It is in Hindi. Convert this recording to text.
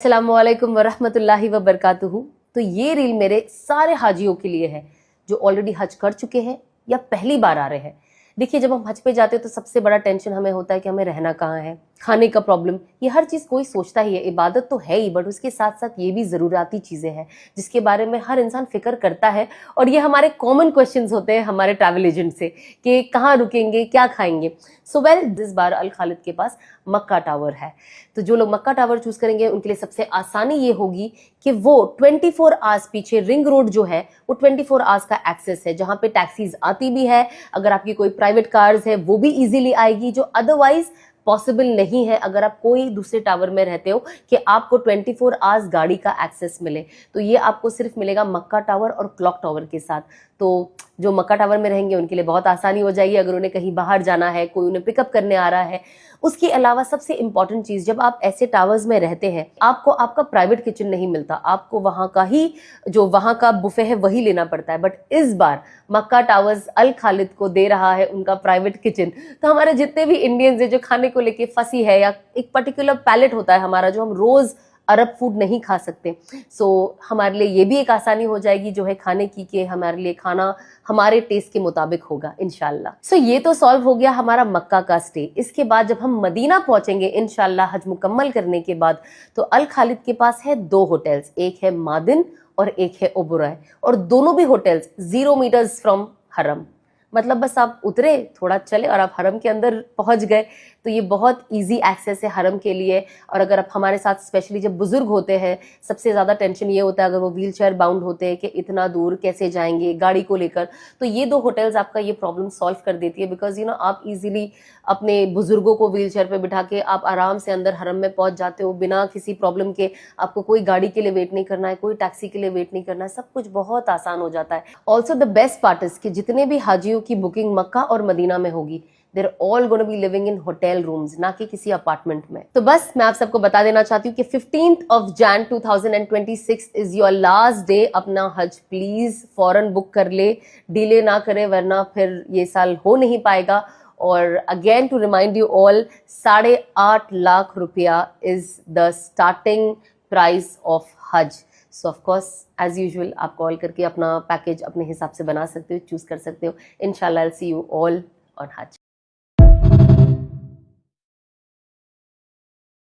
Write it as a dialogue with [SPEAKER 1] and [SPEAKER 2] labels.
[SPEAKER 1] अस्सलामुअलैकुम वरहमतुल्लाहि वबरकातुहू। तो ये रील मेरे सारे हाजियों के लिए है जो ऑलरेडी हज कर चुके हैं या पहली बार आ रहे हैं। देखिए, जब हम हज पे जाते हैं तो सबसे बड़ा टेंशन हमें होता है कि हमें रहना कहाँ है, खाने का प्रॉब्लम, ये हर चीज़ कोई सोचता ही है। इबादत तो है ही, बट उसके साथ साथ ये भी ज़रूराती चीज़ें हैं जिसके बारे में हर इंसान फिक्र करता है। और ये हमारे कॉमन क्वेश्चंस होते हैं हमारे ट्रैवल एजेंट से कि कहाँ रुकेंगे, क्या खाएंगे। सो वेल, दिस बार अल खालिद के पास मक्का टावर है। तो जो लोग मक्का टावर चूज करेंगे उनके लिए सबसे आसानी ये होगी कि वो 24 आवर्स पीछे रिंग रोड जो है वो 24 आवर्स का एक्सेस है, जहां पे टैक्सीज आती भी है। अगर आपकी कोई प्राइवेट कार्स है वो भी इजीली आएगी, जो अदरवाइज पॉसिबल नहीं है अगर आप कोई दूसरे टावर में रहते हो कि आपको 24 आवर्स गाड़ी का एक्सेस मिले। तो ये आपको सिर्फ मिलेगा मक्का टावर और क्लॉक टावर के साथ। तो जो मक्का टावर में रहेंगे उनके लिए बहुत आसानी हो जाएगी अगर उन्हें कहीं बाहर जाना है, कोई उन्हें पिकअप करने आ रहा है। उसके अलावा सबसे इंपॉर्टेंट चीज, जब आप ऐसे टावर्स में रहते हैं आपको आपका प्राइवेट किचन नहीं मिलता, आपको वहां का ही जो वहां का बुफे है वही लेना पड़ता है। बट इस बार मक्का टावर्स अल खालिद को दे रहा है उनका प्राइवेट किचन। तो हमारे जितने भी इंडियंस है जो खाने को लेके फंसी है, या एक पर्टिकुलर पैलेट होता है हमारा जो हम रोज अरब फूड नहीं खा सकते, सो हमारे लिए ये भी एक आसानी हो जाएगी जो है खाने की, कि हमारे लिए खाना हमारे टेस्ट के मुताबिक होगा इंशाल्लाह। सो ये तो सॉल्व हो गया हमारा मक्का का स्टे। इसके बाद जब हम मदीना पहुंचेंगे इंशाल्लाह हज मुकम्मल करने के बाद, तो अल खालिद के पास है 2 होटल्स, एक है मादिन और एक है ओबराय। और दोनों भी होटल्स 0 मीटर्स फ्रॉम हरम, मतलब बस आप उतरे, थोड़ा चले और आप हरम के अंदर पहुंच गए। तो ये बहुत इजी एक्सेस है हरम के लिए। और अगर आप हमारे साथ, स्पेशली जब बुजुर्ग होते हैं, सबसे ज़्यादा टेंशन ये होता है अगर वो व्हील चेयर बाउंड होते हैं कि इतना दूर कैसे जाएंगे गाड़ी को लेकर, तो ये 2 होटल्स आपका ये प्रॉब्लम सॉल्व कर देती है। बिकॉज आप इजीली अपने बुजुर्गों को व्हील चेयर पर बिठा के आप आराम से अंदर हरम में पहुंच जाते हो बिना किसी प्रॉब्लम के। आपको कोई गाड़ी के लिए वेट नहीं करना है, कोई टैक्सी के लिए वेट नहीं करना है, सब कुछ बहुत आसान हो जाता है। Also the best part is कि जितने भी हाजियों की बुकिंग मक्का और मदीना में होगी, they're all going to be living in hotel rooms, ना कि किसी अपार्टमेंट में। तो बस मैं आप सबको बता देना चाहती हूँ कि 15th of Jan 2026 is your last day अपना हज प्लीज फौरन बुक कर ले, डिले ना करे वरना फिर ये साल हो नहीं पाएगा। और again to remind you all, 8.5 lakh रुपया is the starting price of हज। So of course as usual आप कॉल करके अपना पैकेज अपने हिसाब से बना सकते हो, चूज कर सकते हो। इंशाल्लाह I will see you all on Hajj.